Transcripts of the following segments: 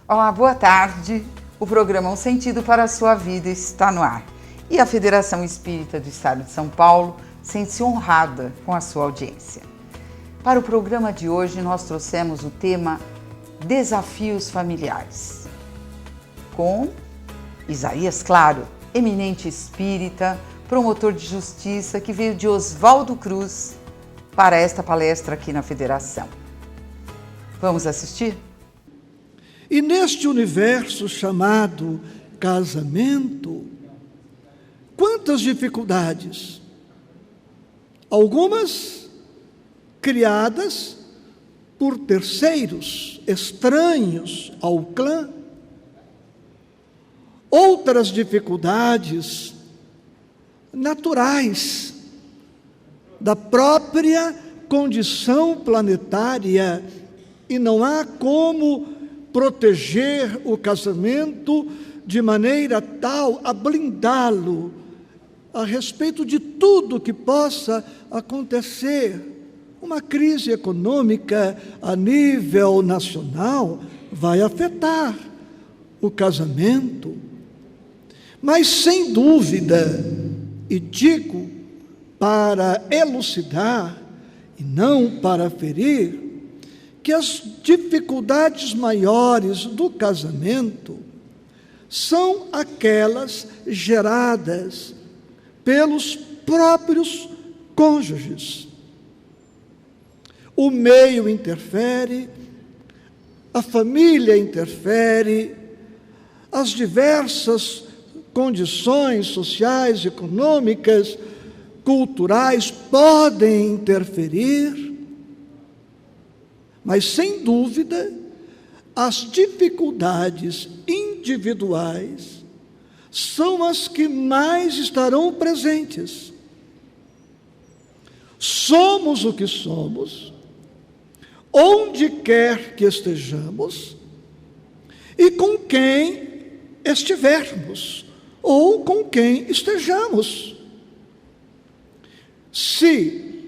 Olá, boa tarde. O programa Um Sentido para a Sua Vida está no ar. E a Federação Espírita do Estado de São Paulo sente-se honrada com a sua audiência. Para o programa de hoje, nós trouxemos o tema Desafios Familiares, com Isaías Claro, eminente espírita, promotor de justiça, que veio de Oswaldo Cruz para esta palestra aqui na Federação. Vamos assistir? E neste universo chamado casamento, quantas dificuldades, algumas criadas por terceiros, estranhos ao clã, outras dificuldades naturais da própria condição planetária, e não há como proteger o casamento de maneira tal a blindá-lo a respeito de tudo que possa acontecer. Uma crise econômica a nível nacional vai afetar o casamento, mas sem dúvida, e digo para elucidar e não para ferir, que as dificuldades maiores do casamento são aquelas geradas pelos próprios cônjuges. O meio interfere, a família interfere, as diversas condições sociais, econômicas, culturais podem interferir, mas, sem dúvida, as dificuldades individuais são as que mais estarão presentes. Somos o que somos, onde quer que estejamos e com quem estivermos ou com quem estejamos. Se,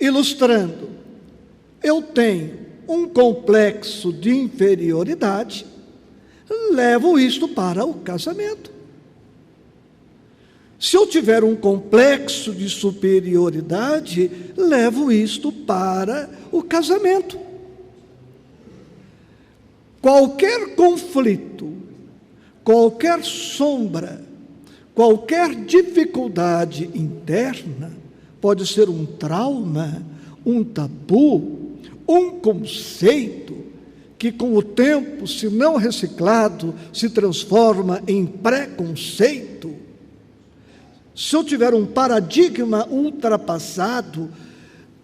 ilustrando, eu tenho um complexo de inferioridade, levo isto para o casamento. Se eu tiver um complexo de superioridade, levo isto para o casamento. Qualquer conflito, qualquer sombra, qualquer dificuldade interna pode ser um trauma, um tabu, um conceito que, com o tempo, se não reciclado, se transforma em preconceito. Se eu tiver um paradigma ultrapassado,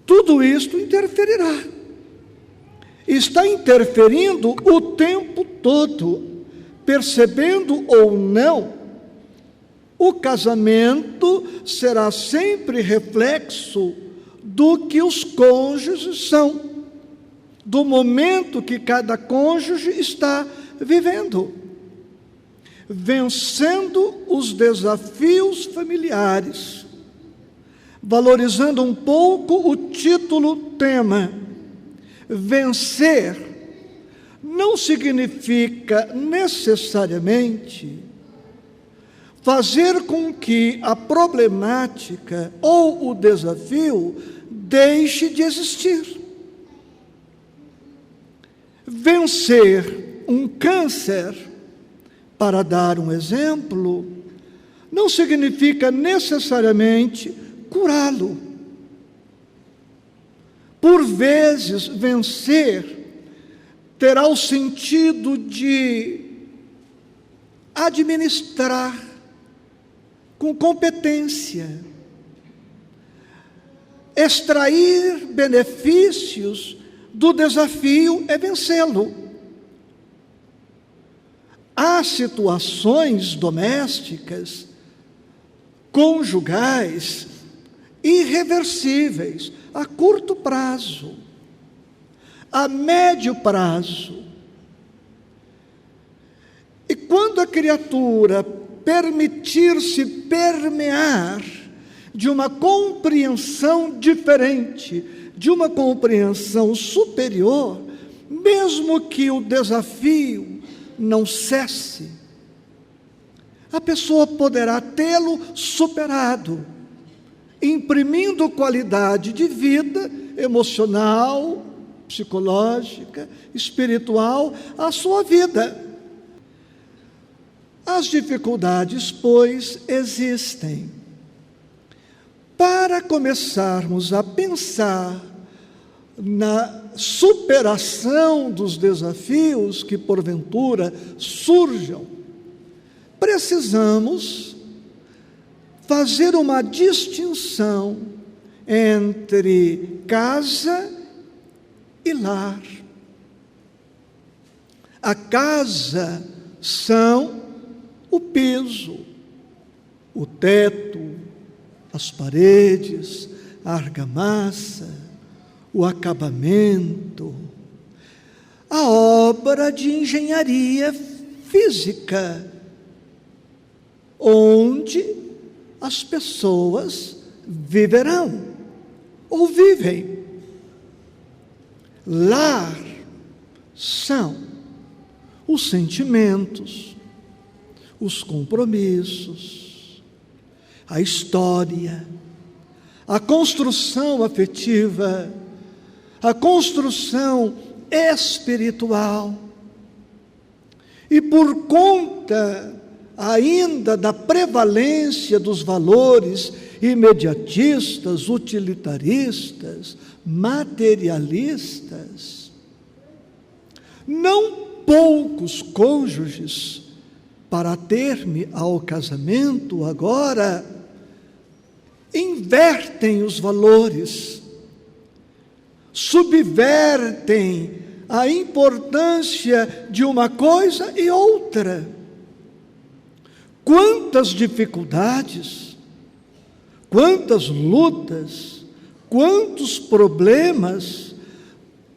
tudo isto interferirá. Está interferindo o tempo todo, percebendo ou não, o casamento será sempre reflexo do que os cônjuges são, do momento que cada cônjuge está vivendo, vencendo os desafios familiares, valorizando um pouco o título tema. Vencer não significa necessariamente fazer com que a problemática ou o desafio deixe de existir. Vencer um câncer, para dar um exemplo, não significa necessariamente curá-lo. Por vezes, vencer terá o sentido de administrar com competência, extrair benefícios do desafio é vencê-lo. Há situações domésticas, conjugais, irreversíveis, a curto prazo, a médio prazo. E quando a criatura permitir-se permear de uma compreensão diferente, de uma compreensão superior, mesmo que o desafio não cesse, a pessoa poderá tê-lo superado, imprimindo qualidade de vida emocional, psicológica, espiritual à sua vida. As dificuldades, pois, existem. Para começarmos a pensar na superação dos desafios que porventura surjam, precisamos fazer uma distinção entre casa e lar. A casa são o piso, o teto, as paredes, a argamassa, o acabamento, a obra de engenharia física, onde as pessoas viverão ou vivem. Lar são os sentimentos, os compromissos, a história, a construção afetiva, a construção espiritual. E por conta ainda da prevalência dos valores imediatistas, utilitaristas, materialistas, não poucos cônjuges, para ter-me ao casamento agora, invertem os valores, subvertem a importância de uma coisa e outra. Quantas dificuldades, quantas lutas, quantos problemas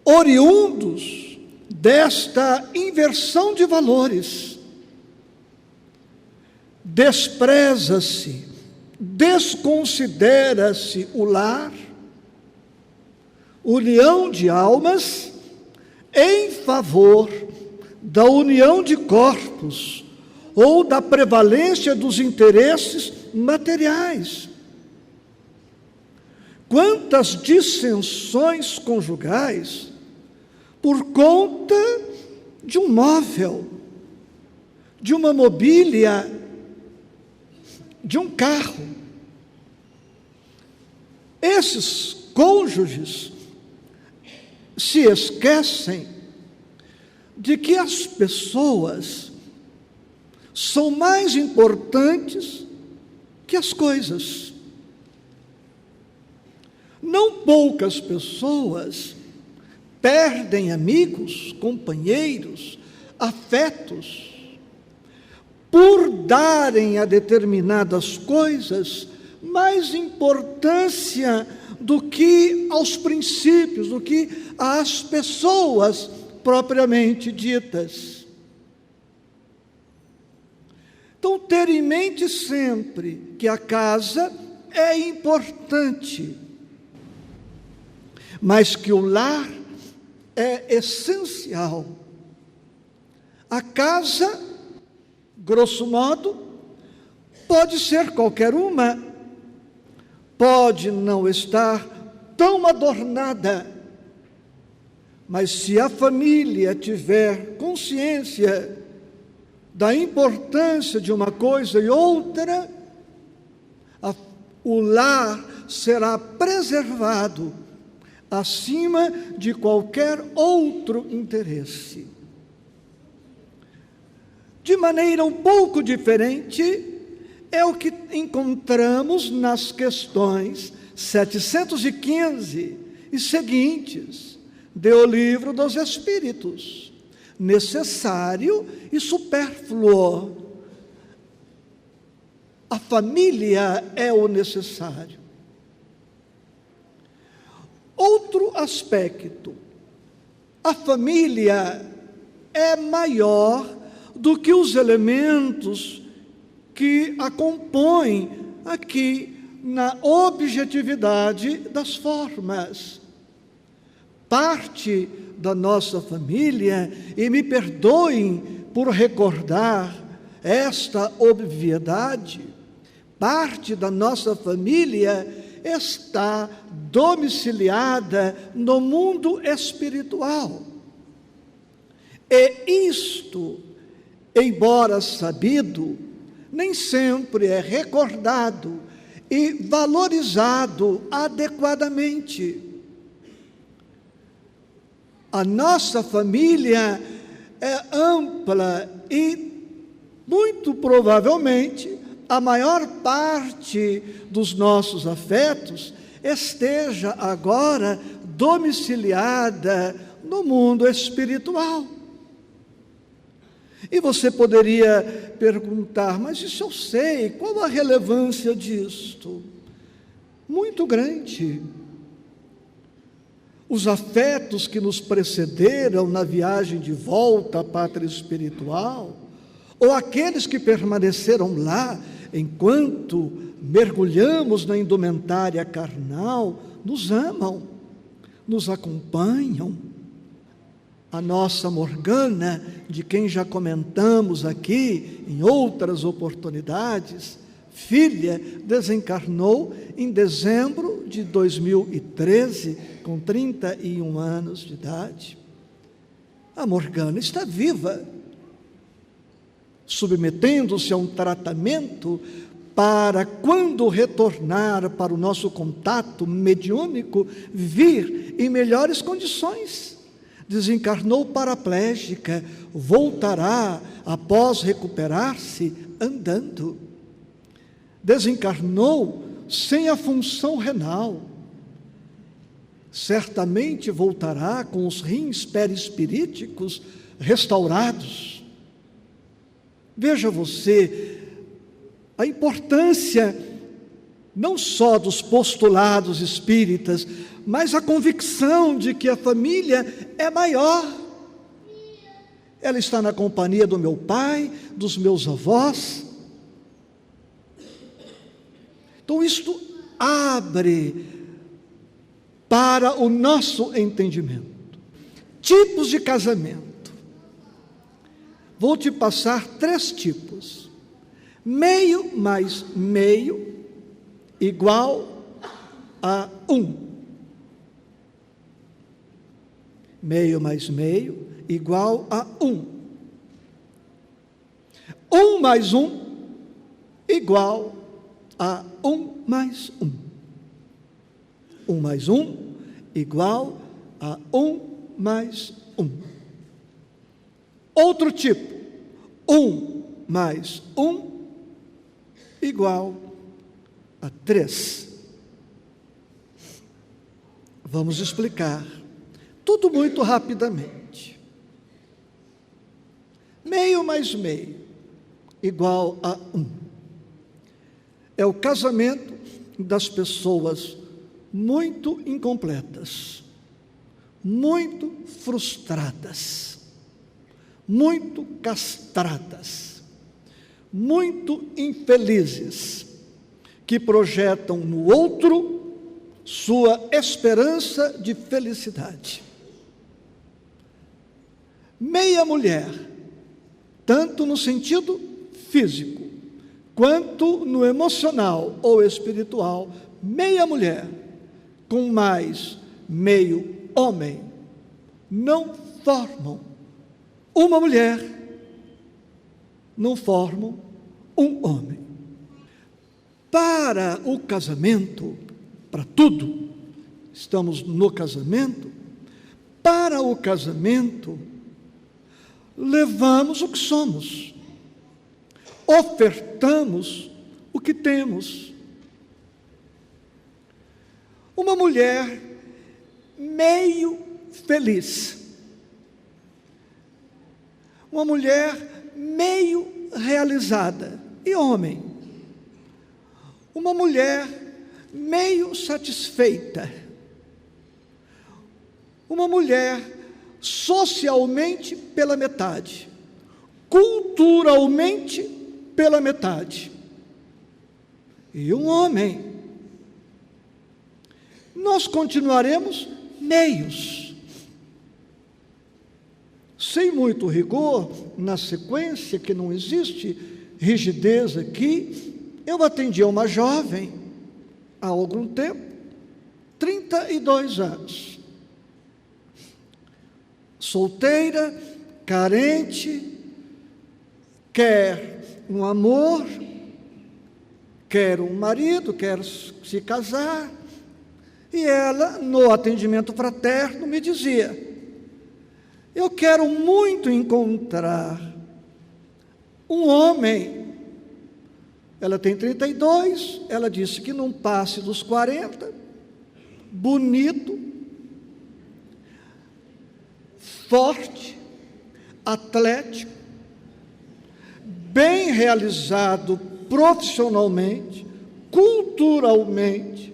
oriundos desta inversão de valores. Despreza-se, desconsidera-se o lar, união de almas, em favor da união de corpos ou da prevalência dos interesses materiais. Quantas dissensões conjugais por conta de um móvel, de uma mobília, de um carro. Esses cônjuges se esquecem de que as pessoas são mais importantes que as coisas. Não poucas pessoas perdem amigos, companheiros, afetos, por darem a determinadas coisas mais importância do que aos princípios, do que às pessoas propriamente ditas. Então, ter em mente sempre que a casa é importante, mas que o lar é essencial. A casa, grosso modo, pode ser qualquer uma, pode não estar tão adornada, mas se a família tiver consciência da importância de uma coisa e outra, o lar será preservado acima de qualquer outro interesse. De maneira um pouco diferente, é o que encontramos nas questões 715 e seguintes do Livro dos Espíritos. Necessário e supérfluo. A família é o necessário. Outro aspecto, a família é maior do que os elementos que a compõem aqui na objetividade das formas. Parte da nossa família, e me perdoem por recordar esta obviedade, parte da nossa família está domiciliada no mundo espiritual. E isto, embora sabido, nem sempre é recordado e valorizado adequadamente. A nossa família é ampla e, muito provavelmente, a maior parte dos nossos afetos esteja agora domiciliada no mundo espiritual. E você poderia perguntar, mas isso eu sei, qual a relevância disto? Muito grande. Os afetos que nos precederam na viagem de volta à pátria espiritual, ou aqueles que permaneceram lá enquanto mergulhamos na indumentária carnal, nos amam, nos acompanham. A nossa Morgana, de quem já comentamos aqui em outras oportunidades, filha, desencarnou em dezembro de 2013, com 31 anos de idade. A Morgana está viva, submetendo-se a um tratamento para, quando retornar para o nosso contato mediúnico, vir em melhores condições. Desencarnou paraplégica, voltará, após recuperar-se, andando. Desencarnou sem a função renal. Certamente voltará com os rins perispiríticos restaurados. Veja você a importância não só dos postulados espíritas, mas a convicção de que a família é maior. Ela está na companhia do meu pai, dos meus avós. Então isto abre para o nosso entendimento. Tipos de casamento. Vou te passar 3 tipos. Meio mais meio igual a 1. Meio mais meio igual a 1. 1 mais 1 igual a 1 mais 1. 1 mais 1 igual a 1 mais 1. Outro tipo, 1 mais 1 igual a 3. Vamos explicar tudo muito rapidamente. Meio mais meio igual a 1. É o casamento das pessoas muito incompletas, muito frustradas, muito castradas, muito infelizes, que projetam no outro sua esperança de felicidade. Meia mulher, tanto no sentido físico, quanto no emocional ou espiritual, meia mulher com mais meio homem não formam uma mulher, não formam um homem. Para o casamento, para tudo, estamos no casamento, para o casamento, levamos o que somos, ofertamos o que temos. Uma mulher meio feliz, uma mulher meio realizada, e homem, uma mulher meio satisfeita, uma mulher socialmente pela metade, culturalmente pela metade, e um homem. Nós continuaremos meios. sem muito rigor, na sequência, que não existe rigidez aqui, eu atendi a uma jovem, há algum tempo, 32 anos, solteira, carente, quer um amor, quer um marido, quer se casar, e ela, no atendimento fraterno, me dizia: eu quero muito encontrar um homem. Ela tem 32, ela disse que não passe dos 40, bonito, forte, atlético, bem realizado profissionalmente, culturalmente,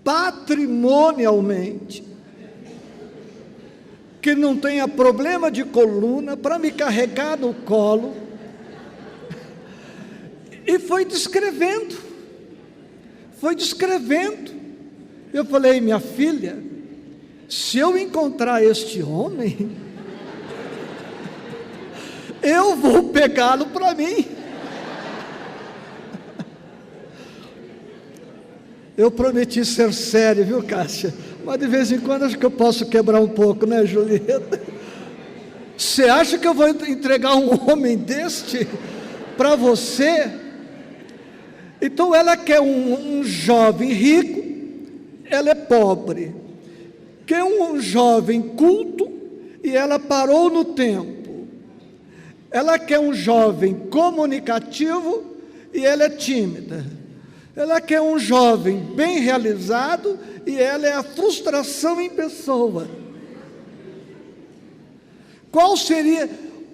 patrimonialmente, que não tenha problema de coluna para me carregar no colo. E foi descrevendo. Eu falei: minha filha, se eu encontrar este homem, eu vou pegá-lo para mim. Eu prometi ser sério, viu, Cássia? Mas de vez em quando acho que eu posso quebrar um pouco, né, Julieta? Você acha que eu vou entregar um homem deste para você? Então ela quer um jovem rico, ela é pobre. Quer um jovem culto e ela parou no tempo. Ela quer um jovem comunicativo e ela é tímida. Ela quer um jovem bem realizado e ela é a frustração em pessoa. Qual seria?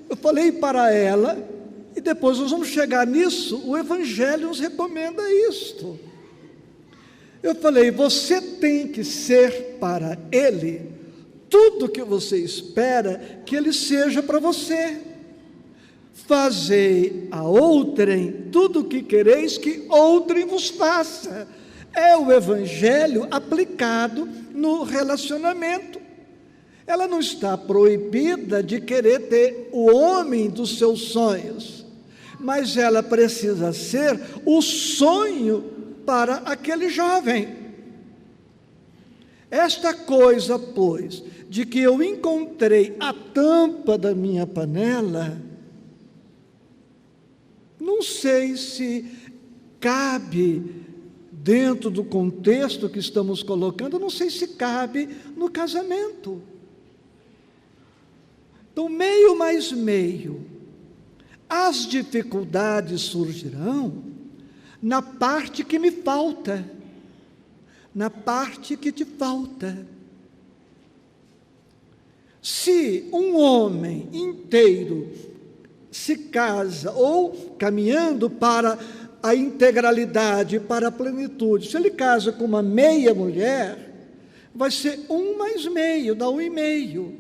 Eu falei para ela, e depois nós vamos chegar nisso, o Evangelho nos recomenda isto. Eu falei: você tem que ser para ele tudo que você espera que ele seja para você. Fazei a outrem tudo o que quereis que outrem vos faça. É o Evangelho aplicado no relacionamento. Ela não está proibida de querer ter o homem dos seus sonhos, mas ela precisa ser o sonho para aquele jovem. Esta coisa, pois, de que eu encontrei a tampa da minha panela, não sei se cabe dentro do contexto que estamos colocando, não sei se cabe no casamento. Então, meio mais meio, as dificuldades surgirão na parte que me falta, na parte que te falta. Se um homem inteiro se casa, ou caminhando para a integralidade, para a plenitude, se ele casa com uma meia mulher, vai ser 1 mais meio, dá 1,5.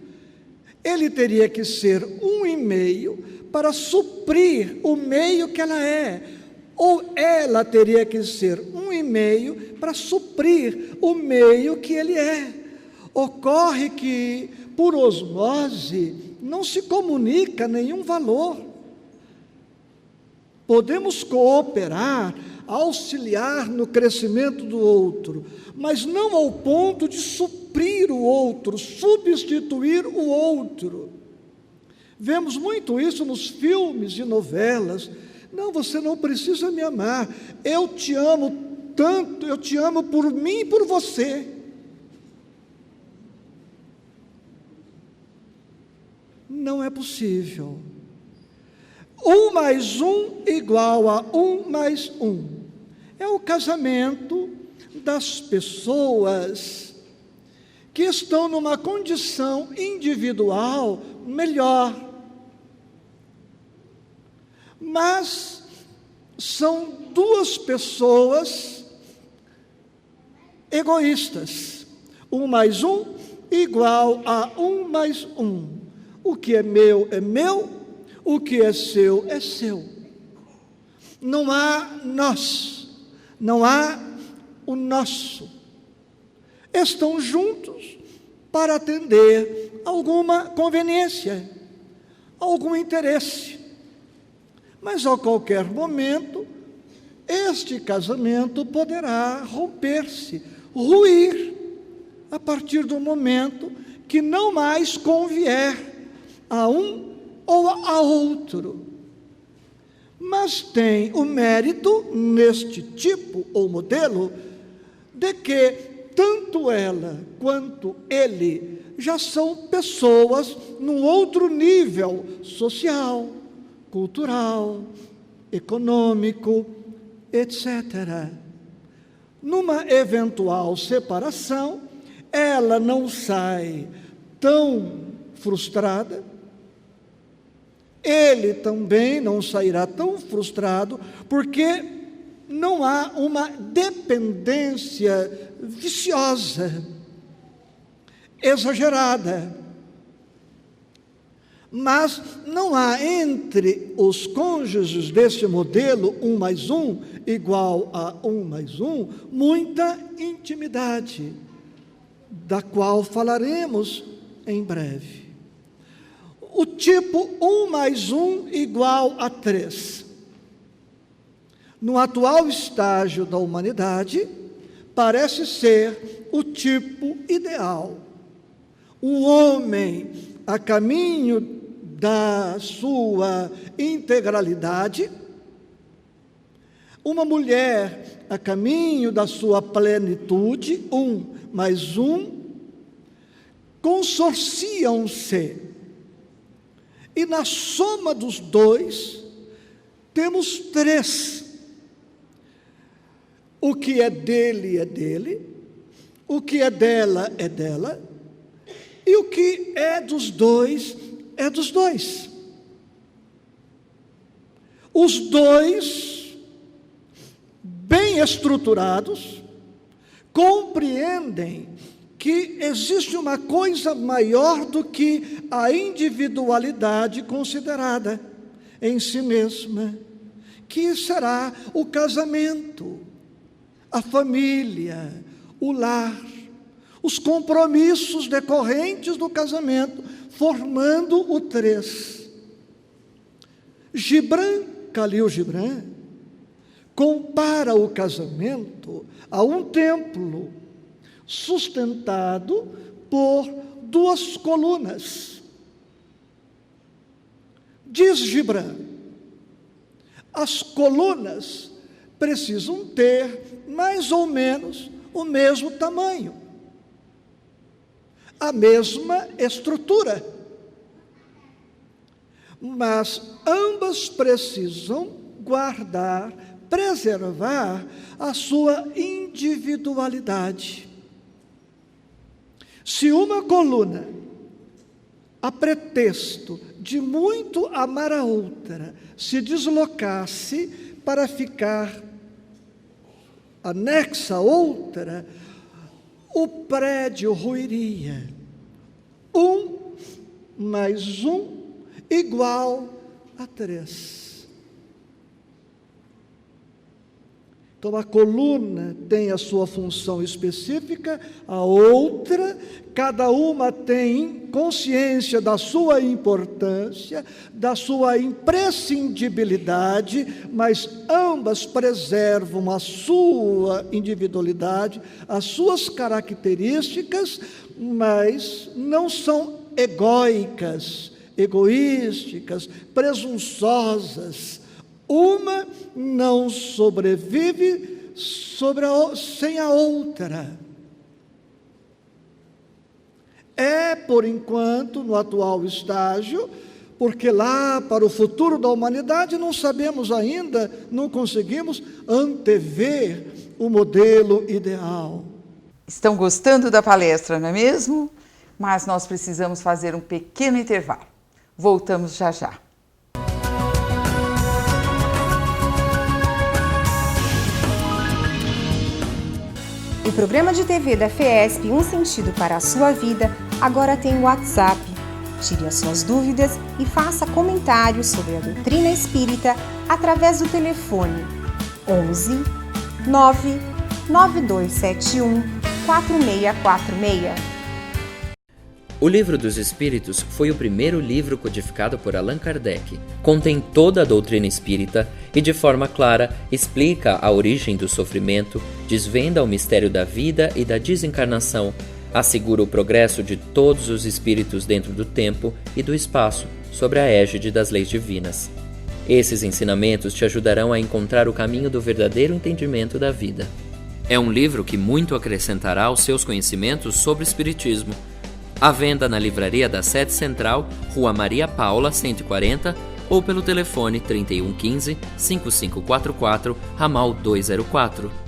Ele teria que ser 1,5 para suprir o meio que ela é, ou ela teria que ser 1,5 para suprir o meio que ele é. Ocorre que, por osmose, não se comunica nenhum valor. Podemos cooperar, auxiliar no crescimento do outro, mas não ao ponto de suprir o outro, substituir o outro. Vemos muito isso nos filmes e novelas. Não, você não precisa me amar, eu te amo tanto, eu te amo por mim e por você. Não é possível. 1 mais 1 igual a 1 mais 1. É o casamento das pessoas que estão numa condição individual melhor. Mas são 2 pessoas egoístas. 1 mais 1 igual a 1 mais 1. O que é meu, o que é seu. Não há nós, não há o nosso. Estão juntos para atender alguma conveniência. algum interesse. Mas a qualquer momento, este casamento poderá romper-se, ruir, a partir do momento que não mais convier a um ou a outro. Mas tem o mérito, neste tipo ou modelo, de que tanto ela quanto ele já são pessoas num outro nível social, cultural, econômico, etc. Numa eventual separação, ela não sai tão frustrada, ele também não sairá tão frustrado, porque não há uma dependência viciosa, exagerada. Mas não há entre os cônjuges desse modelo 1 mais 1 igual a 1 mais 1, muita intimidade, da qual falaremos em breve. O tipo 1 mais 1 igual a 3. No atual estágio da humanidade, parece ser o tipo ideal. Um homem a caminho da sua integralidade, uma mulher a caminho da sua plenitude, 1 mais 1, consorciam-se. E na soma dos dois, temos 3. O que é dele, o que é dela, e o que é dos dois, é dos dois. Os dois, bem estruturados, compreendem que existe uma coisa maior do que a individualidade considerada em si mesma, que será o casamento, a família, o lar, os compromissos decorrentes do casamento, formando o 3. Khalil Gibran, compara o casamento a um templo sustentado por 2 colunas. Diz Gibran, as colunas precisam ter mais ou menos o mesmo tamanho, a mesma estrutura, mas ambas precisam guardar, preservar a sua individualidade. Se uma coluna, a pretexto de muito amar a outra, se deslocasse para ficar anexa a outra, o prédio ruiria. 1 mais 1 igual a 3. Então, a coluna tem a sua função específica, a outra, cada uma tem consciência da sua importância, da sua imprescindibilidade, mas ambas preservam a sua individualidade, as suas características, mas não são egóicas, egoísticas, presunçosas. Uma não sobrevive sem a outra. É, por enquanto, no atual estágio, porque lá para o futuro da humanidade não sabemos ainda, não conseguimos antever o modelo ideal. Estão gostando da palestra, não é mesmo? Mas nós precisamos fazer um pequeno intervalo. Voltamos já já. O programa de TV da FESP Um Sentido para a Sua Vida agora tem o WhatsApp. Tire as suas dúvidas e faça comentários sobre a doutrina espírita através do telefone 11 9 9271 4646. O Livro dos Espíritos foi o primeiro livro codificado por Allan Kardec. Contém toda a doutrina espírita e, de forma clara, explica a origem do sofrimento, desvenda o mistério da vida e da desencarnação, assegura o progresso de todos os espíritos dentro do tempo e do espaço, sob a égide das leis divinas. Esses ensinamentos te ajudarão a encontrar o caminho do verdadeiro entendimento da vida. É um livro que muito acrescentará aos seus conhecimentos sobre o Espiritismo. À venda na livraria da Sede Central, Rua Maria Paula, 140, ou pelo telefone 3115-5544, ramal 204.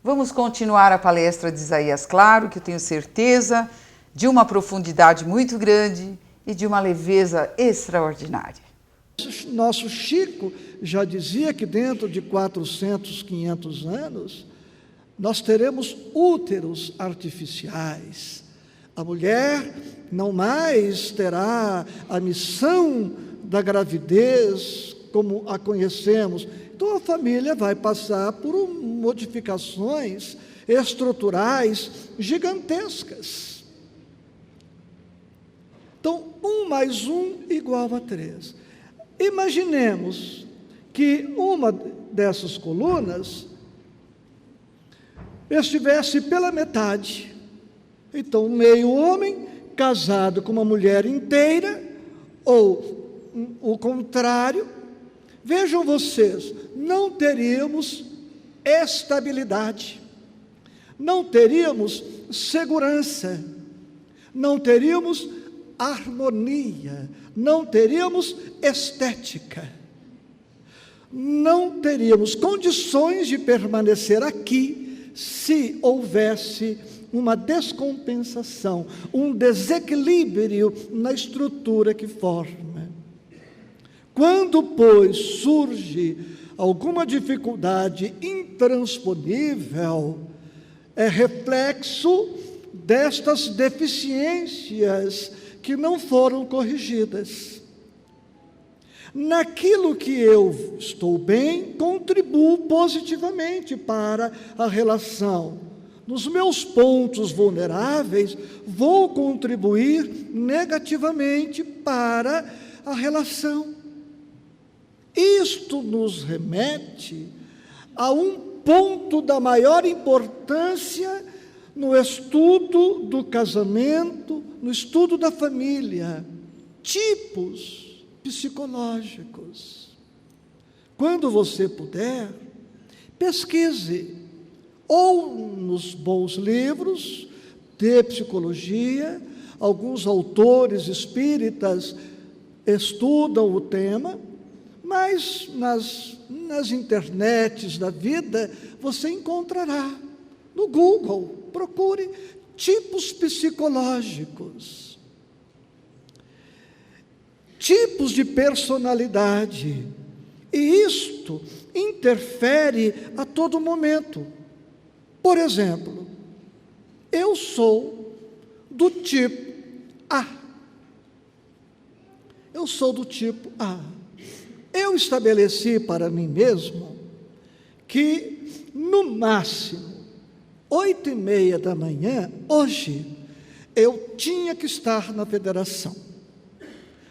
Vamos continuar a palestra de Isaías Claro, que eu tenho certeza de uma profundidade muito grande e de uma leveza extraordinária. Nosso Chico já dizia que dentro de 400, 500 anos, nós teremos úteros artificiais. A mulher não mais terá a missão da gravidez como a conhecemos. Então a família vai passar por modificações estruturais gigantescas. Então, 1 mais 1 igual a 3. Imaginemos que uma dessas colunas estivesse pela metade. Então, meio homem casado com uma mulher inteira, ou o contrário. Vejam vocês, não teríamos estabilidade, não teríamos segurança, não teríamos harmonia, não teríamos estética, não teríamos condições de permanecer aqui se houvesse uma descompensação, um desequilíbrio na estrutura que forma. Quando, pois, surge alguma dificuldade intransponível, é reflexo destas deficiências que não foram corrigidas. Naquilo que eu estou bem, contribuo positivamente para a relação. Nos meus pontos vulneráveis, vou contribuir negativamente para a relação. Isto nos remete a um ponto da maior importância no estudo do casamento, no estudo da família, tipos psicológicos. Quando você puder, pesquise, ou nos bons livros de psicologia, alguns autores espíritas estudam o tema, mas nas internets da vida você encontrará. No Google, procure tipos psicológicos, tipos de personalidade, e isto interfere a todo momento. Por exemplo, eu sou do tipo A. Eu sou do tipo A. Eu estabeleci para mim mesmo que, no máximo, 8h30 da manhã, hoje, eu tinha que estar na federação.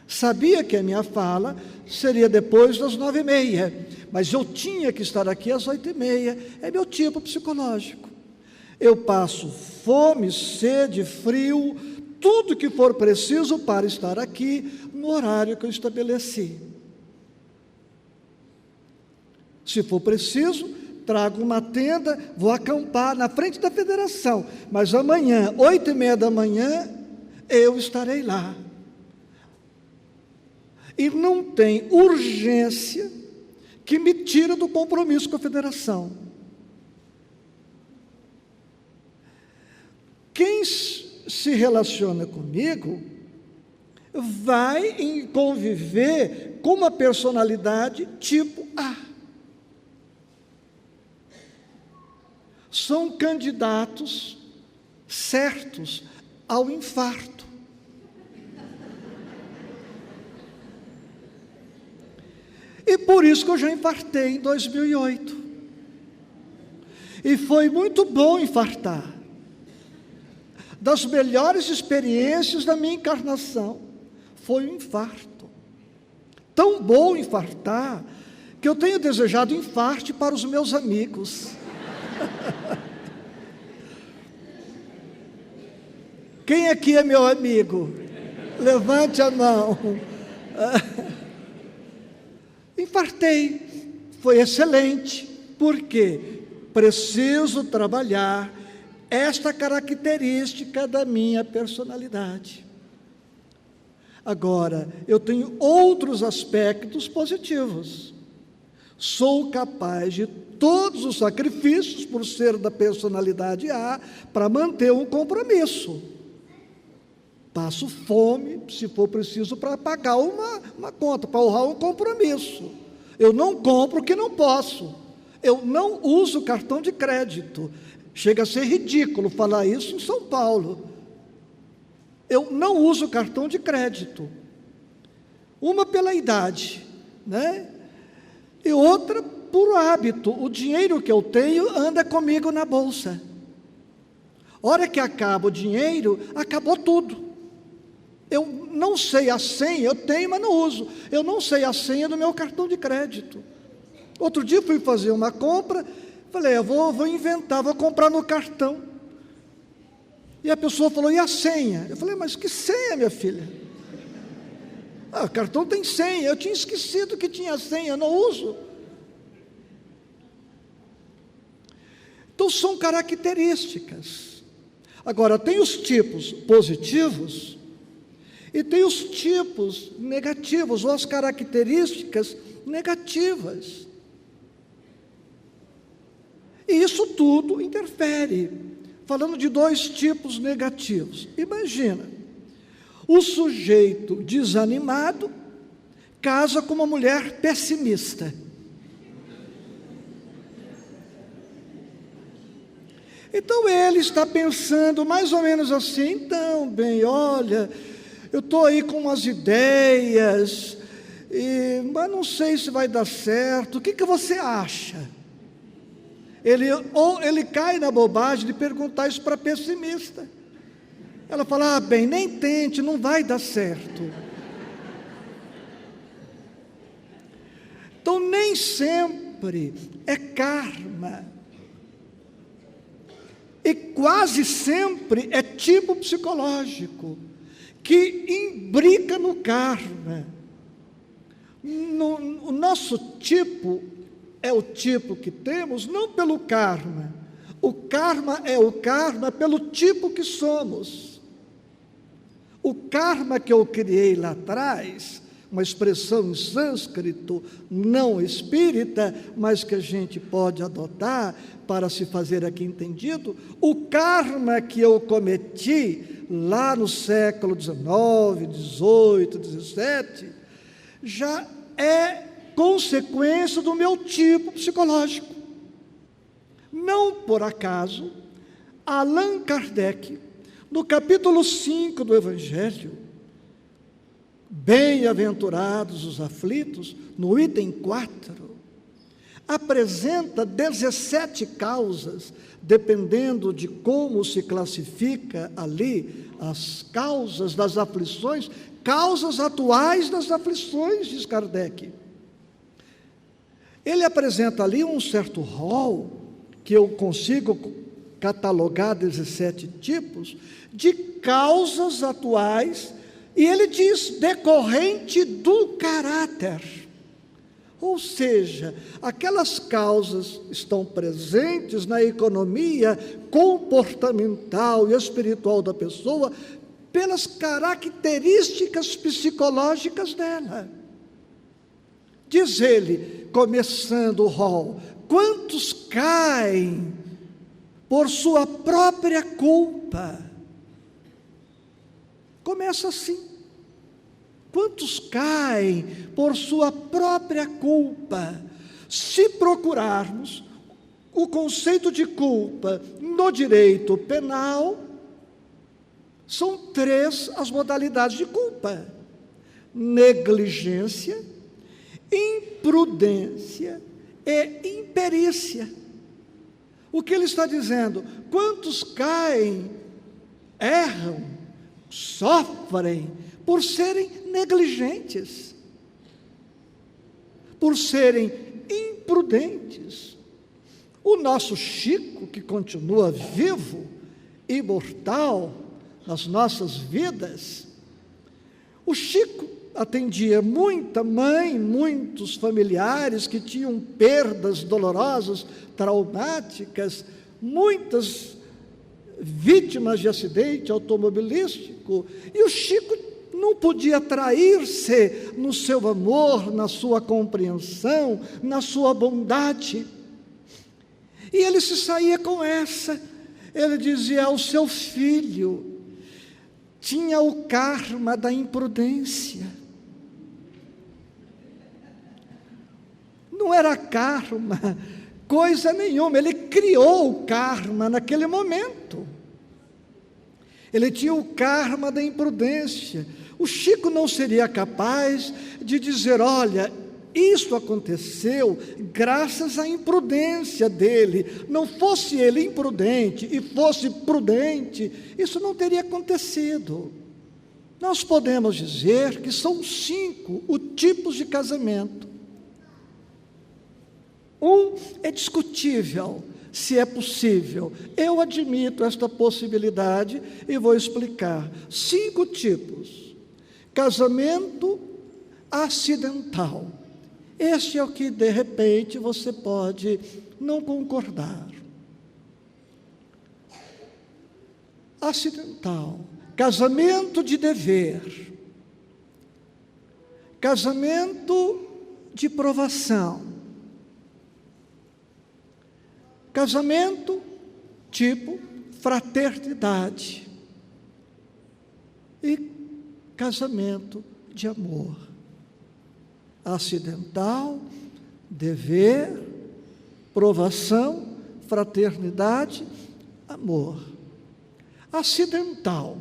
Sabia que a minha fala seria depois das 9h30, mas eu tinha que estar aqui às 8h30. É meu tipo psicológico. Eu passo fome, sede, frio, tudo que for preciso para estar aqui no horário que eu estabeleci. Se for preciso, trago uma tenda, vou acampar na frente da federação, mas amanhã, 8h30 da manhã, eu estarei lá. E não tem urgência que me tire do compromisso com a federação. Quem se relaciona comigo vai conviver com uma personalidade tipo A. São candidatos certos ao infarto. E por isso que eu já infartei em 2008. E foi muito bom infartar. Das melhores experiências da minha encarnação foi o infarto. Tão bom infartar que eu tenho desejado infarte para os meus amigos. Quem aqui é meu amigo? Levante a mão. Infartei, foi excelente, porque preciso trabalhar esta característica da minha personalidade. Agora, eu tenho outros aspectos positivos. Sou capaz de todos os sacrifícios, por ser da personalidade A, para manter um compromisso. Passo fome, se for preciso, para pagar uma conta, para honrar um compromisso. Eu não compro o que não posso. Eu não uso cartão de crédito. Chega a ser ridículo falar isso em São Paulo. Eu não uso cartão de crédito. Uma pela idade, né? E outra por hábito. O dinheiro que eu tenho anda comigo na bolsa. Hora que acaba o dinheiro, acabou tudo. Eu não sei a senha, eu tenho, mas não uso. Eu não sei a senha do meu cartão de crédito. Outro dia fui fazer uma compra, falei, eu vou inventar, vou comprar no cartão. E a pessoa falou, e a senha? Eu falei, mas que senha, minha filha? O cartão tem senha, eu tinha esquecido que tinha senha, eu não uso. Então são características. Agora, tem os tipos positivos e tem os tipos negativos, ou as características negativas. E isso tudo interfere. Falando de dois tipos negativos. Imagina, o sujeito desanimado casa com uma mulher pessimista. Então ele está pensando mais ou menos assim, então, bem, olha, eu estou aí com umas ideias, mas não sei se vai dar certo, o que você acha? Ele cai na bobagem de perguntar isso para a pessimista. Ela fala, bem, nem tente, não vai dar certo. Então, nem sempre é karma. E quase sempre é tipo psicológico, que imbrica no karma. O nosso tipo é o tipo que temos, não pelo karma. O karma é o karma pelo tipo que somos. O karma que eu criei lá atrás, uma expressão em sânscrito não espírita, mas que a gente pode adotar para se fazer aqui entendido, o karma que eu cometi lá no século XIX, XVIII, XVII, já é consequência do meu tipo psicológico. Não por acaso, Allan Kardec, no capítulo 5 do Evangelho, bem-aventurados os aflitos, no item 4, apresenta 17 causas, dependendo de como se classifica ali as causas das aflições, causas atuais das aflições, diz Kardec. Ele apresenta ali um certo rol que eu consigo catalogar 17 tipos de causas atuais, e ele diz decorrente do caráter. Ou seja, aquelas causas estão presentes na economia comportamental e espiritual da pessoa pelas características psicológicas dela. Diz ele, começando o rol, quantos caem por sua própria culpa? Começa assim. Quantos caem por sua própria culpa? Se procurarmos o conceito de culpa no direito penal, são 3 as modalidades de culpa: negligência, imprudência e imperícia. O que ele está dizendo? Quantos caem, erram, sofrem por serem negligentes, por serem imprudentes. O nosso Chico, que continua vivo, imortal nas nossas vidas, o Chico atendia muita mãe, muitos familiares que tinham perdas dolorosas, traumáticas, muitas vítimas de acidente automobilístico, e o Chico não podia trair-se no seu amor, na sua compreensão, na sua bondade. E ele se saía com essa. Ele dizia: o seu filho tinha o karma da imprudência. Não era karma, coisa nenhuma. Ele criou o karma naquele momento. Ele tinha o karma da imprudência. O Chico não seria capaz de dizer: olha, isso aconteceu graças à imprudência dele. Não fosse ele imprudente e fosse prudente, isso não teria acontecido. Nós podemos dizer que são 5 os tipos de casamento. Um é discutível, se é possível. Eu admito esta possibilidade e vou explicar. 5 tipos. Casamento acidental. Este é o que, de repente, você pode não concordar. Acidental. Casamento de dever. Casamento de provação. Casamento tipo fraternidade. E casamento de amor. Acidental, dever, provação, fraternidade, amor. Acidental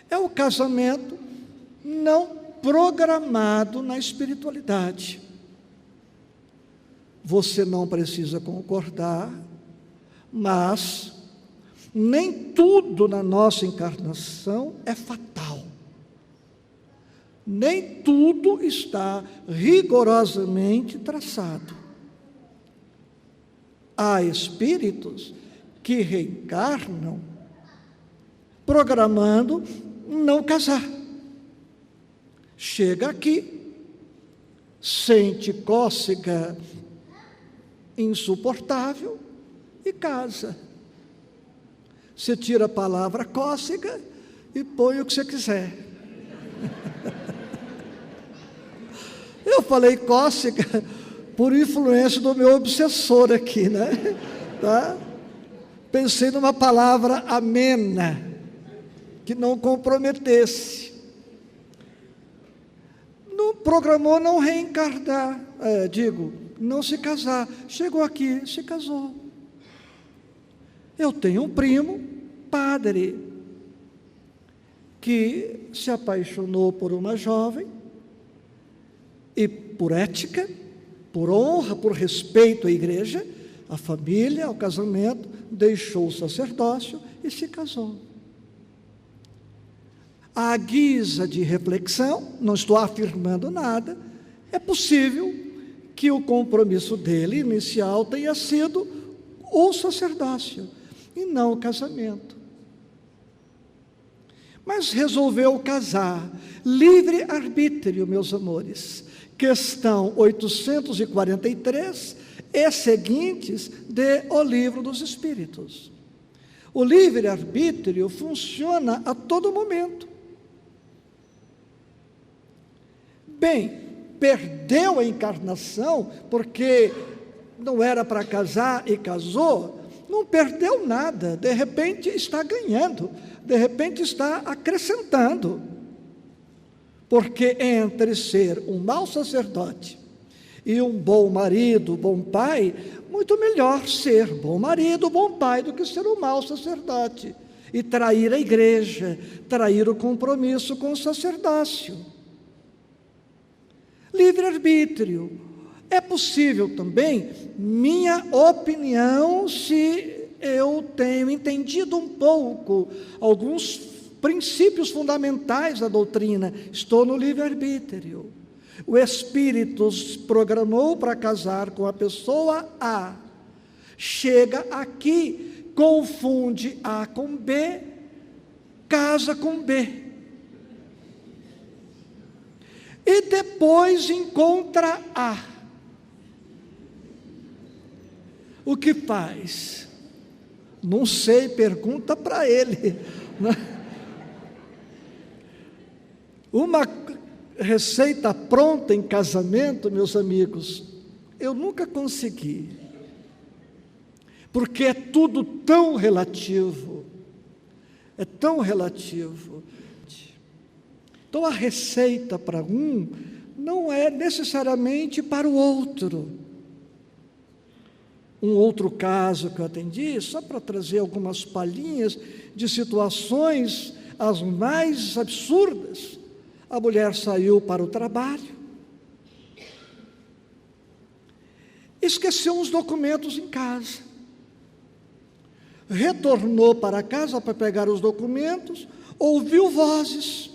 é o casamento não programado na espiritualidade. Você não precisa concordar, mas nem tudo na nossa encarnação é fatal. Nem tudo está rigorosamente traçado. Há espíritos que reencarnam programando não casar. Chega aqui, sente cócega insuportável e casa. Você tira a palavra cócega e põe o que você quiser. Eu falei cócega por influência do meu obsessor aqui, né? Tá? Pensei numa palavra amena, que não comprometesse. Não programou não reencarnar, não se casar. Chegou aqui, se casou. Eu tenho um primo, padre, que se apaixonou por uma jovem e por ética, por honra, por respeito à igreja, à família, ao casamento, deixou o sacerdócio e se casou. À guisa de reflexão, não estou afirmando nada, é possível que o compromisso dele inicial tenha sido o sacerdócio e não o casamento. Mas resolveu casar. Livre-arbítrio, meus amores. Questão 843 e seguintes de O Livro dos Espíritos. O livre-arbítrio funciona a todo momento. Bem, perdeu a encarnação porque não era para casar e casou, não perdeu nada, de repente está ganhando, de repente está acrescentando. Porque entre ser um mau sacerdote e um bom marido, bom pai, muito melhor ser bom marido, bom pai, do que ser um mau sacerdote e trair a igreja, trair o compromisso com o sacerdócio. Livre-arbítrio. É possível também, minha opinião, se eu tenho entendido um pouco alguns princípios fundamentais da doutrina, estou no livre-arbítrio. O Espírito programou para casar com a pessoa A, chega aqui, confunde A com B, casa com B. E depois encontra A. O que faz? Não sei, pergunta para ele. Uma receita pronta em casamento, meus amigos, eu nunca consegui. Porque é tudo tão relativo. É tão relativo. Então a receita para um não é necessariamente para o outro. Um outro caso que eu atendi, só para trazer algumas palhinhas de situações as mais absurdas. A mulher saiu para o trabalho, esqueceu uns documentos em casa, retornou para casa para pegar os documentos, ouviu vozes,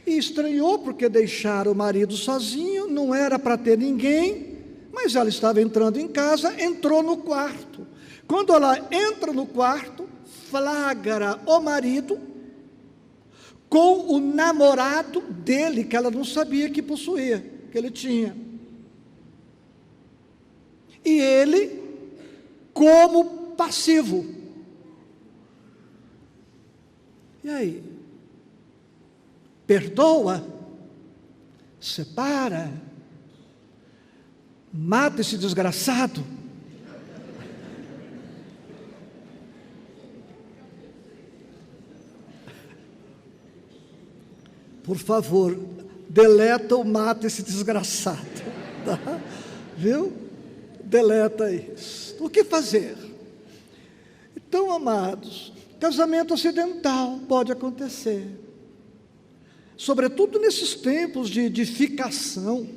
e estranhou porque deixaram o marido sozinho, não era para ter ninguém, mas ela estava entrando em casa, entrou no quarto. Quando ela entra no quarto, flagra o marido com o namorado dele, que ela não sabia que possuía, que ele tinha. E ele, como passivo. E aí? Perdoa? Separa? Mata esse desgraçado? Por favor, deleta ou mata esse desgraçado, tá? Viu? Deleta isso. O que fazer? Então, amados, casamento acidental pode acontecer, sobretudo nesses tempos de ficação,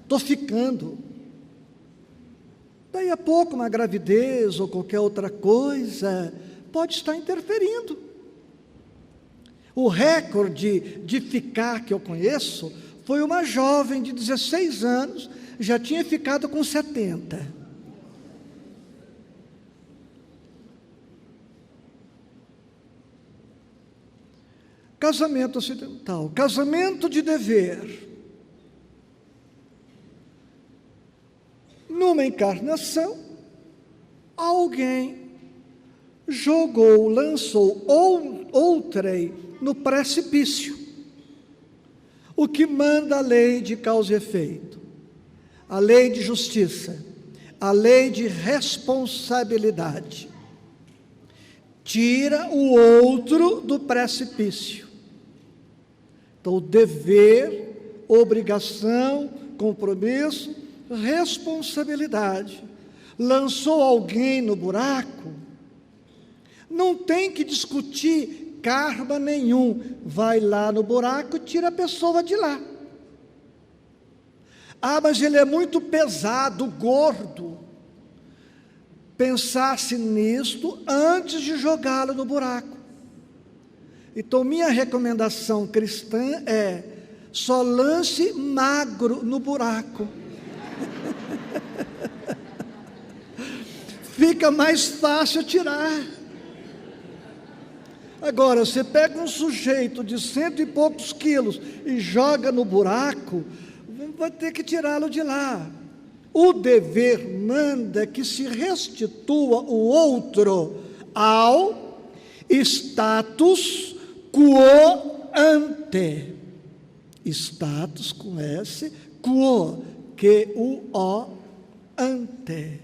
estou ficando. Daí a pouco uma gravidez ou qualquer outra coisa pode estar interferindo. O recorde de ficar que eu conheço foi uma jovem de 16 anos, já tinha ficado com 70. Casamento acidental, casamento de dever. Numa encarnação, alguém jogou, lançou outrem no precipício. O que manda a lei de causa e efeito, a lei de justiça, a lei de responsabilidade. Tira o outro do precipício. Então, dever, obrigação, compromisso, responsabilidade. Lançou alguém no buraco, não tem que discutir karma nenhum, vai lá no buraco e tira a pessoa de lá. Ah, mas ele é muito pesado, gordo. Pensasse nisto antes de jogá-lo no buraco. Então, minha recomendação cristã é: só lance magro no buraco. fica mais fácil tirar. Agora, você pega um sujeito de 100 e poucos quilos e joga no buraco, vai ter que tirá-lo de lá. O dever manda que se restitua o outro ao status quo ante. Status com S, quo, Q-U-O, ante.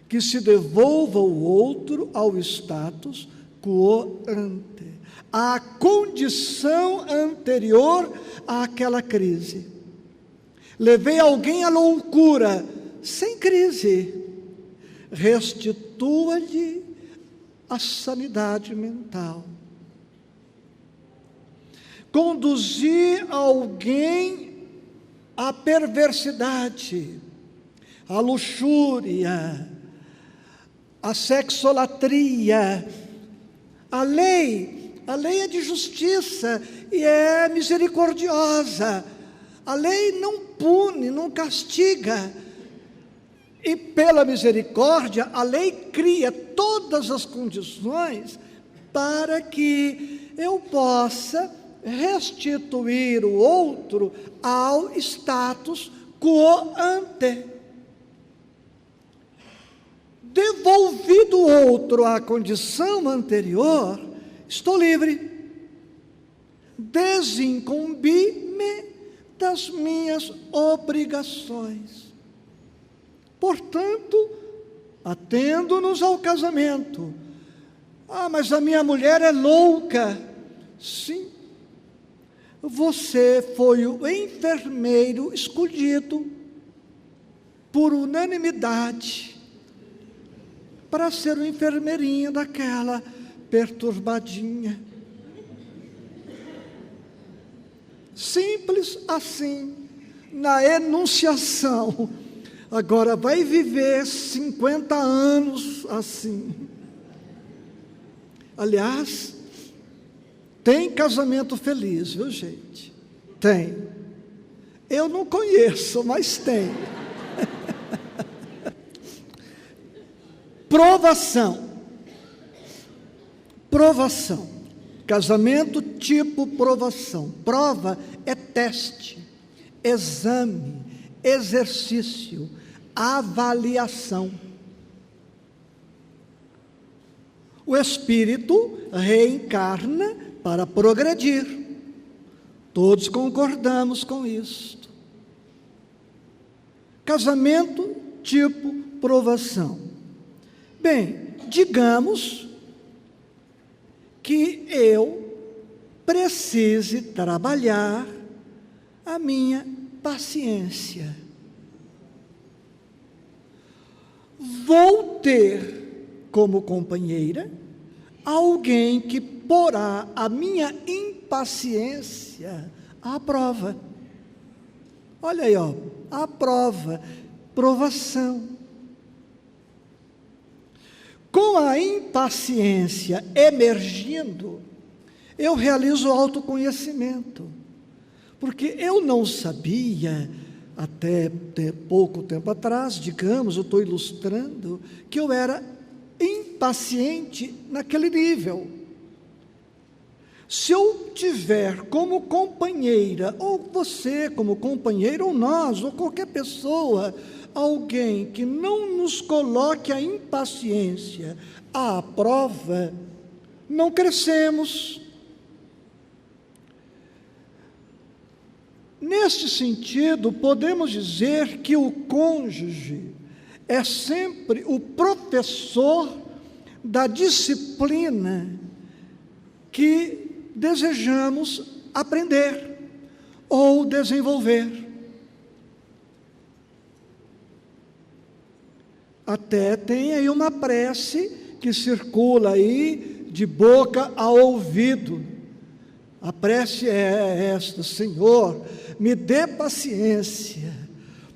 Que se devolva o outro ao status quo ante, à condição anterior àquela crise. Levei alguém à loucura, sem crise. Restitua-lhe a sanidade mental. Conduzir alguém à perversidade, à luxúria, à sexolatria. A lei é de justiça e é misericordiosa. A lei não pune, não castiga. E pela misericórdia, a lei cria todas as condições para que eu possa restituir o outro ao status quo ante. Devolvido o outro à condição anterior, estou livre. Desincumbi-me das minhas obrigações. Portanto, atendo-nos ao casamento. Mas a minha mulher é louca. Sim, você foi o enfermeiro escolhido por unanimidade para ser o enfermeirinho daquela perturbadinha. Simples assim, na enunciação. Agora vai viver 50 anos assim. Aliás, tem casamento feliz, viu, gente? Tem. Eu não conheço, mas tem. Provação. Provação. Casamento tipo provação. Prova é teste, exame, exercício, avaliação. O espírito reencarna para progredir. Todos concordamos com isto. Casamento tipo provação. Bem, digamos que eu precise trabalhar a minha paciência. Vou ter como companheira alguém que porá a minha impaciência à prova. Olha aí, ó, a prova, provação. Com a impaciência emergindo, eu realizo o autoconhecimento, porque eu não sabia, até pouco tempo atrás, digamos, eu estou ilustrando, que eu era impaciente naquele nível. Se eu tiver como companheira, ou você como companheiro, ou nós, ou qualquer pessoa, alguém que não nos coloque a impaciência à prova, não crescemos. Neste sentido, podemos dizer que o cônjuge é sempre o professor da disciplina que desejamos aprender ou desenvolver. Até tem aí uma prece que circula aí de boca a ouvido. A prece é esta: Senhor, me dê paciência,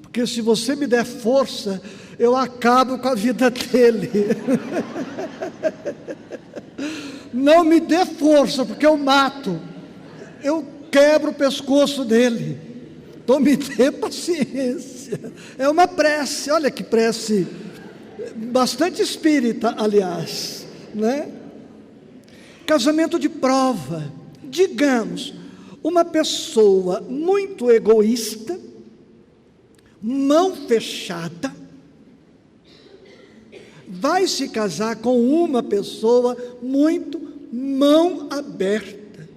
porque se você me der força, eu acabo com a vida dele. Não me dê força, porque eu mato, eu quebro o pescoço dele. Então me dê paciência. É uma prece, olha que prece bastante espírita, aliás, né? Casamento de prova. Digamos, uma pessoa muito egoísta, mão fechada, vai se casar com uma pessoa muito mão aberta.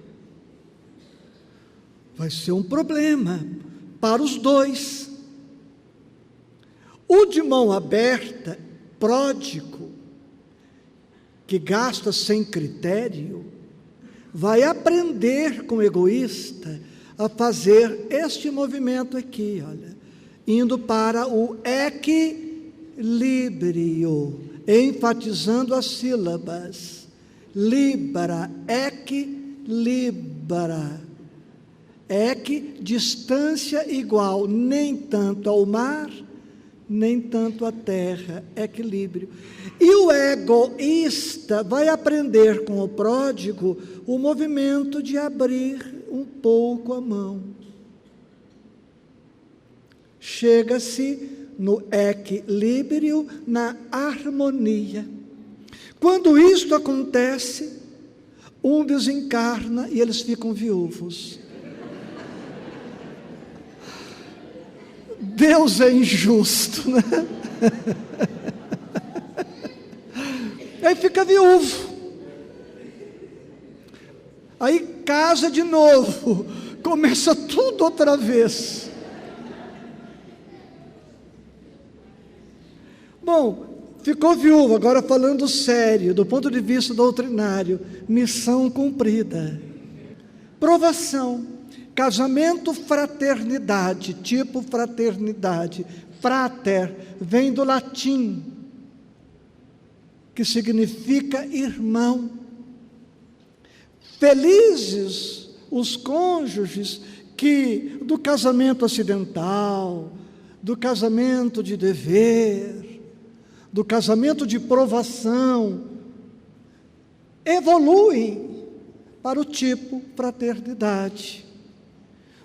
Vai ser um problema para os dois. O de mão aberta, pródigo, que gasta sem critério, vai aprender com o egoísta a fazer este movimento aqui, olha, indo para o equilíbrio, enfatizando as sílabas. Libra, equilibra. Distância igual, nem tanto ao mar, nem tanto à terra, equilíbrio. E o egoísta vai aprender com o pródigo o movimento de abrir um pouco a mão. Chega-se no equilíbrio, na harmonia. Quando isto acontece, um desencarna e eles ficam viúvos. Deus é injusto, né? Aí fica viúvo. Aí casa de novo. Começa tudo outra vez. Bom, ficou viúvo, agora falando sério, do ponto de vista doutrinário, missão cumprida. Provação. Casamento, fraternidade, tipo fraternidade. Frater vem do latim, que significa irmão. Felizes os cônjuges que do casamento acidental, do casamento de dever, do casamento de provação, evoluem para o tipo fraternidade.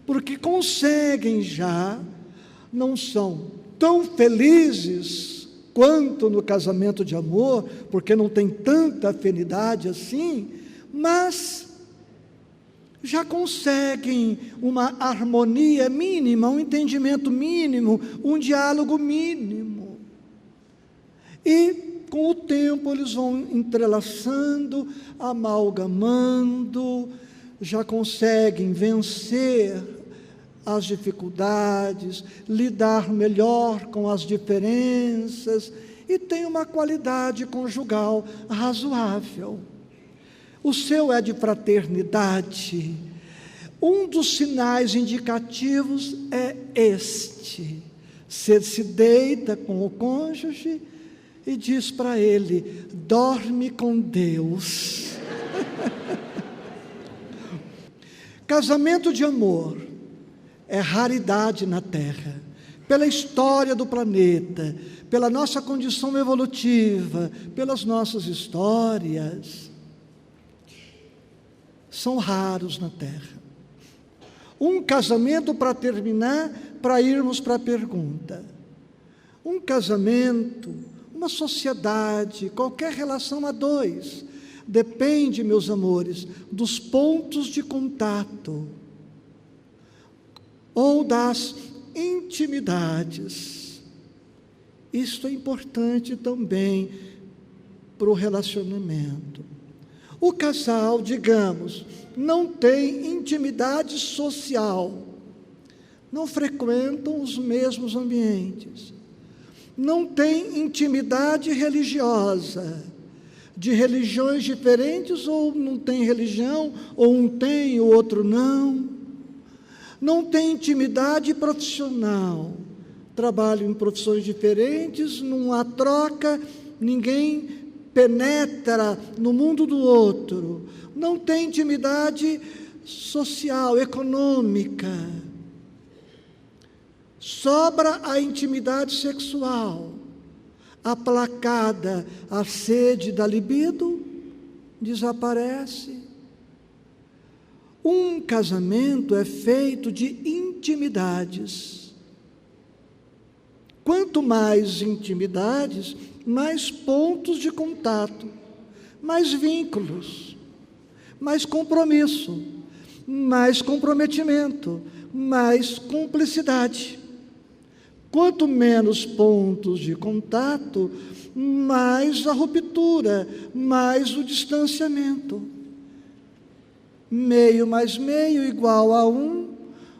Porque conseguem já, não são tão felizes quanto no casamento de amor, porque não tem tanta afinidade assim, mas já conseguem uma harmonia mínima, um entendimento mínimo, um diálogo mínimo. E com o tempo eles vão entrelaçando, amalgamando, já conseguem vencer as dificuldades, lidar melhor com as diferenças e tem uma qualidade conjugal razoável. O seu é de fraternidade. Um dos sinais indicativos é este: você se deita com o cônjuge e diz para ele: dorme com Deus. Casamento de amor é raridade na Terra, pela história do planeta, pela nossa condição evolutiva, pelas nossas histórias. São raros na Terra. Um casamento, para terminar, para irmos para a pergunta. Um casamento, uma sociedade, qualquer relação a dois, depende, meus amores, dos pontos de contato ou das intimidades. Isto é importante também para o relacionamento. O casal, digamos, não tem intimidade social, não frequentam os mesmos ambientes, não tem intimidade religiosa, de religiões diferentes, ou não tem religião, ou um tem, o outro não. Não tem intimidade profissional, trabalham em profissões diferentes, não há troca, ninguém penetra no mundo do outro. Não tem intimidade social, econômica. Sobra a intimidade sexual. Aplacada a sede da libido, desaparece. Um casamento é feito de intimidades. Quanto mais intimidades, mais pontos de contato, mais vínculos, mais compromisso, mais comprometimento, mais cumplicidade. Quanto menos pontos de contato, mais a ruptura, mais o distanciamento. Meio mais meio igual a 1,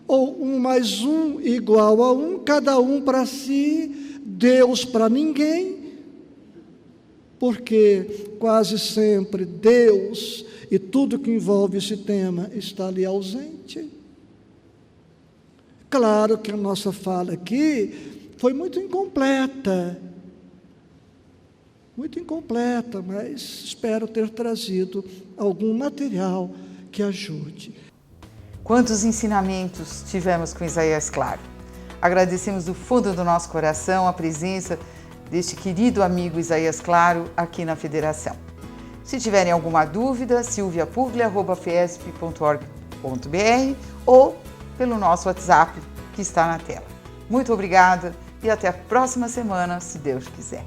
ou 1 mais 1 igual a 1, cada um para si, Deus para ninguém, porque quase sempre Deus e tudo que envolve esse tema está ali ausente. Claro que a nossa fala aqui foi muito incompleta, mas espero ter trazido algum material que ajude. Quantos ensinamentos tivemos com Isaías Claro. Agradecemos do fundo do nosso coração a presença deste querido amigo Isaías Claro aqui na Federação. Se tiverem alguma dúvida, silviapuglia@fiesp.org.br ou pelo nosso WhatsApp que está na tela. Muito obrigada e até a próxima semana, se Deus quiser.